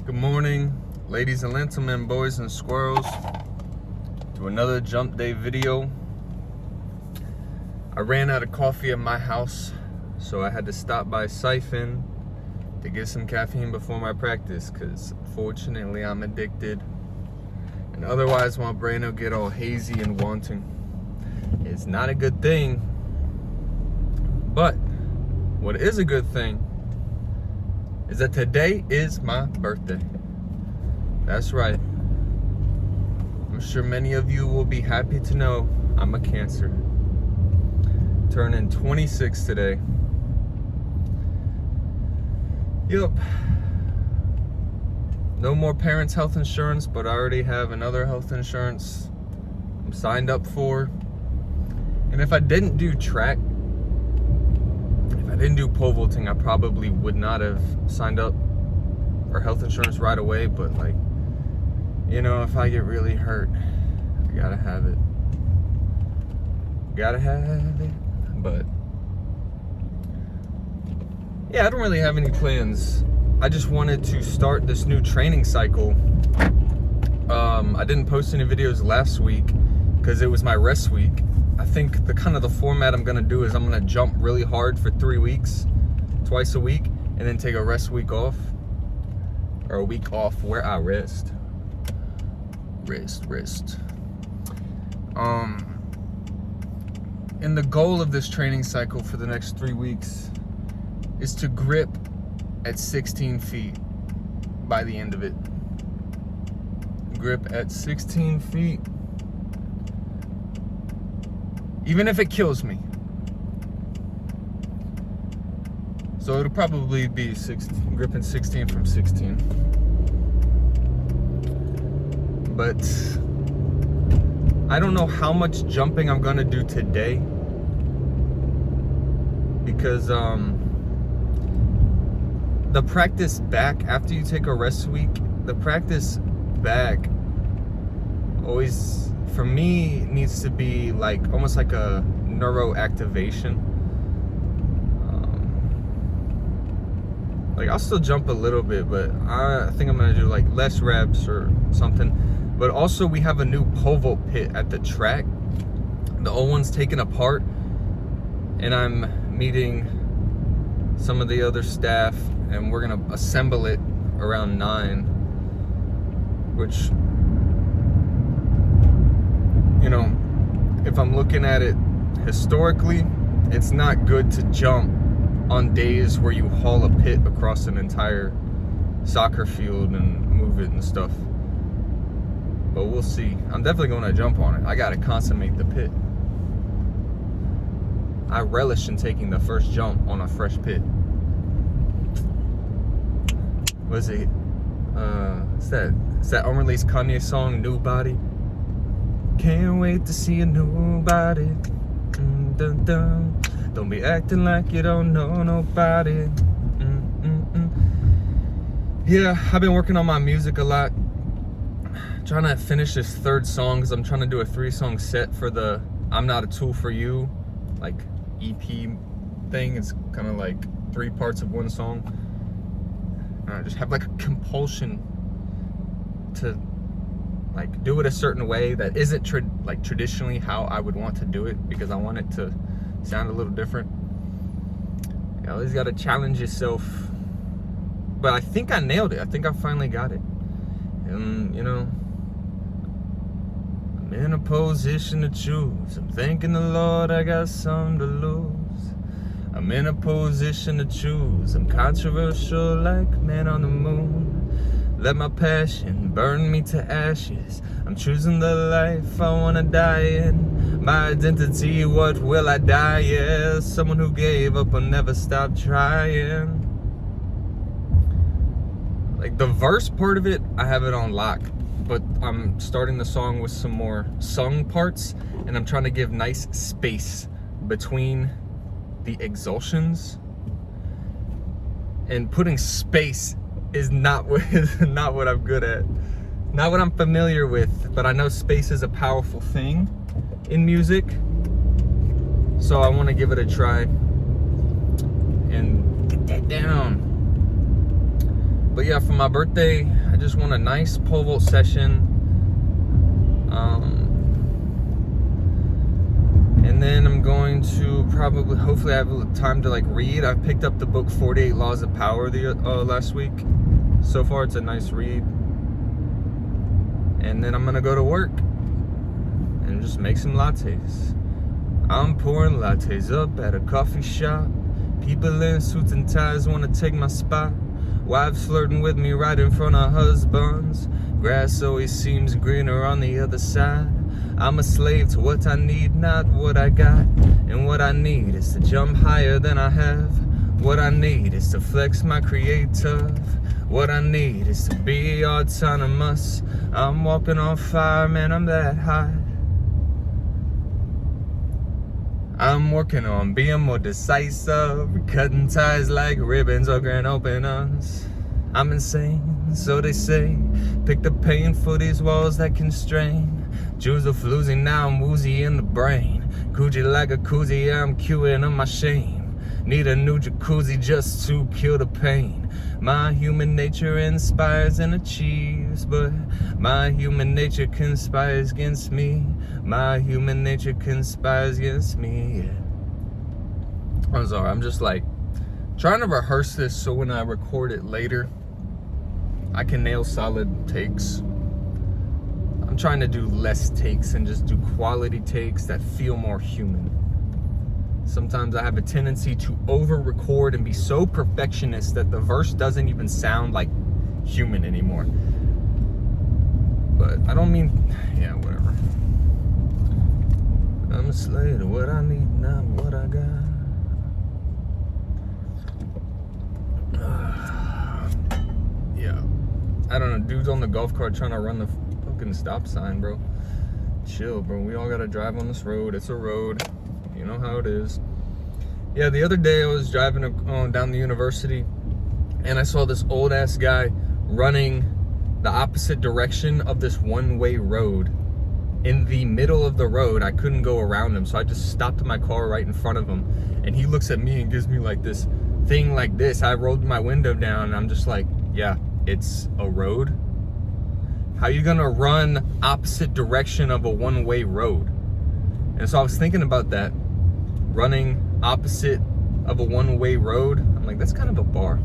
Good morning, ladies and gentlemen, boys and squirrels, to another jump day video. I ran out of coffee at my house, so I had to stop by Siphon to get some caffeine before my practice, because fortunately I'm addicted, and otherwise my brain will get all hazy and wanting. It's not a good thing, but what is a good thing is that today is my birthday. That's right. I'm sure many of you will be happy to know I'm a Cancer. Turning 26 today. Yup. No more parents' health insurance, but I already have another health insurance I'm signed up for. And if I didn't do track, if I didn't do pole vaulting, I probably would not have signed up for health insurance right away. But like, you know, if I get really hurt, I gotta have it. Gotta have it. But yeah, I don't really have any plans. I just wanted to start this new training cycle. I didn't post any videos last week because it was my rest week. I think the format I'm gonna do is I'm gonna jump really hard for 3 weeks, twice a week, and then take a rest week off, or a week off where I rest. And the goal of this training cycle for the next 3 weeks is to grip at 16 feet by the end of it. Grip at 16 feet. Even if it kills me. So it'll probably be gripping 16 from 16. But I don't know how much jumping I'm gonna do today, because the practice back after you take a rest week, the practice back always, for me, needs to be like almost like a neuro activation. Like I'll still jump a little bit, but I think I'm gonna do like less reps or something. But also we have a new pole vault pit at the track. The old one's taken apart, and I'm meeting some of the other staff, and we're gonna assemble it around 9, which, you know, if I'm looking at it historically, it's not good to jump on days where you haul a pit across an entire soccer field and move it and stuff. But we'll see. I'm definitely going to jump on it. I got to consummate the pit. I relish in taking the first jump on a fresh pit. What is it? It's that unreleased Kanye song, New Body. Can't wait to see a new body. Dun, dun, dun. Don't be acting like you don't know nobody. Yeah, I've been working on my music a lot. Trying to finish this 3rd song, because I'm trying to do a 3-song set for the I'm Not a Tool for You, like EP thing. It's kind of like 3 parts of 1 song. And I just have like a compulsion to like do it a certain way that isn't traditionally how I would want to do it, because I want it to sound a little different. You always got to challenge yourself. But I think I nailed it. I think I finally got it. And you know, I'm in a position to choose. I'm thanking the Lord I got some to lose. I'm in a position to choose. I'm controversial like man on the moon. Let my passion burn me to ashes. I'm choosing the life I wanna die in. My identity, what will I die as? Someone who gave up and never stopped trying. Like the verse part of it, I have it on lock, but I'm starting the song with some more sung parts, and I'm trying to give nice space between the exulsions. And putting space is not what I'm good at, not what I'm familiar with. But I know space is a powerful thing in music, so I want to give it a try and get that down. But yeah, for my birthday, just want a nice pole vault session. And then I'm going to hopefully I have time to like read. I picked up the book 48 Laws of Power last week. So far it's a nice read. And then I'm gonna go to work and just make some lattes. I'm pouring lattes up at a coffee shop. People in suits and ties wanna take my spot. Wives flirting with me right in front of husbands. Grass always seems greener on the other side. I'm a slave to what I need, not what I got. And what I need is to jump higher than I have. What I need is to flex my creative. What I need is to be autonomous. I'm walking on fire, man, I'm that high. I'm working on being more decisive, cutting ties like ribbons or grand openers. I'm insane, so they say. Pick the pain for these walls that constrain. Jewels are floozy, now I'm woozy in the brain. Coochie like a koozie, I'm queuing on my shame. Need a new jacuzzi just to kill the pain. My human nature inspires and achieves, but my human nature conspires against me. My human nature conspires against me, yeah. I'm sorry, I'm just like trying to rehearse this so when I record it later, I can nail solid takes. I'm trying to do less takes and just do quality takes that feel more human. Sometimes I have a tendency to over-record and be so perfectionist that the verse doesn't even sound like human anymore. But I don't mean, yeah, whatever. I'm a slave to what I need, not what I got. Yeah. I don't know, dudes on the golf cart trying to run the fucking stop sign, bro. Chill, bro. We all gotta drive on this road. It's a road. You know how it is. Yeah, the other day I was driving down the university and I saw this old ass guy running the opposite direction of this one-way road. In the middle of the road, I couldn't go around him, so I just stopped my car right in front of him. And he looks at me and gives me like this thing like this. I rolled my window down and I'm just like, yeah, it's a road. How you gonna run opposite direction of a one-way road? And so I was thinking about that. Running opposite of a one-way road. I'm like, that's kind of a bar.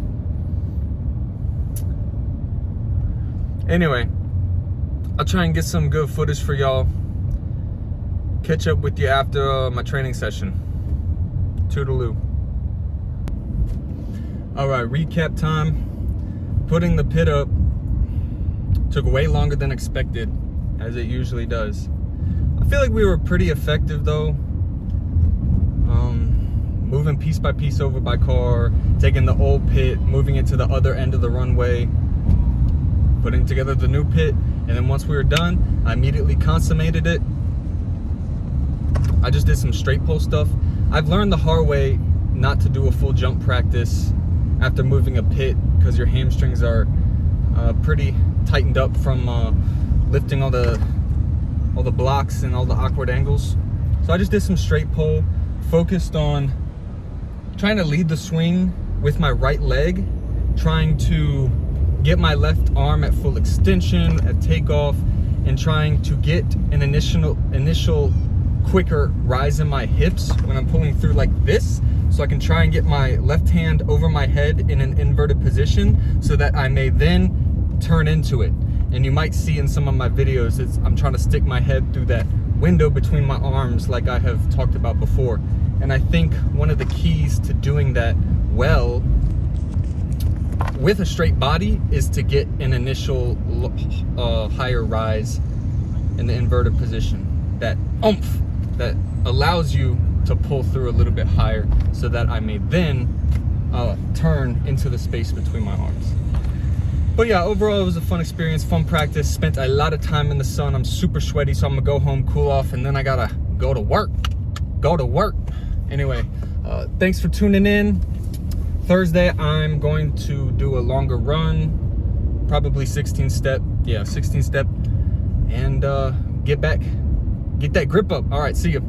Anyway, I'll try and get some good footage for y'all. Catch up with you after my training session. Toodaloo. All right, recap time. Putting the pit up took way longer than expected, as it usually does. I feel like we were pretty effective though. Moving piece by piece over by car, taking the old pit, moving it to the other end of the runway, putting together the new pit, and then once we were done, I immediately consummated it. I just did some straight pull stuff. I've learned the hard way not to do a full jump practice after moving a pit because your hamstrings are pretty tightened up from lifting all the blocks and all the awkward angles. So I just did some straight pull, focused on trying to lead the swing with my right leg, trying to get my left arm at full extension at takeoff, and trying to get an initial quicker rise in my hips when I'm pulling through like this, so I can try and get my left hand over my head in an inverted position so that I may then turn into it. And you might see in some of my videos, I'm trying to stick my head through that window between my arms like I have talked about before. And I think one of the keys to doing that well with a straight body is to get an initial higher rise in the inverted position. That oomph that allows you to pull through a little bit higher so that I may then turn into the space between my arms. But yeah, overall it was a fun experience, fun practice. Spent a lot of time in the sun. I'm super sweaty, so I'm gonna go home, cool off, and then I gotta go to work. Anyway, thanks for tuning in. Thursday, I'm going to do a longer run, probably 16 step, and get that grip up. All right, see you.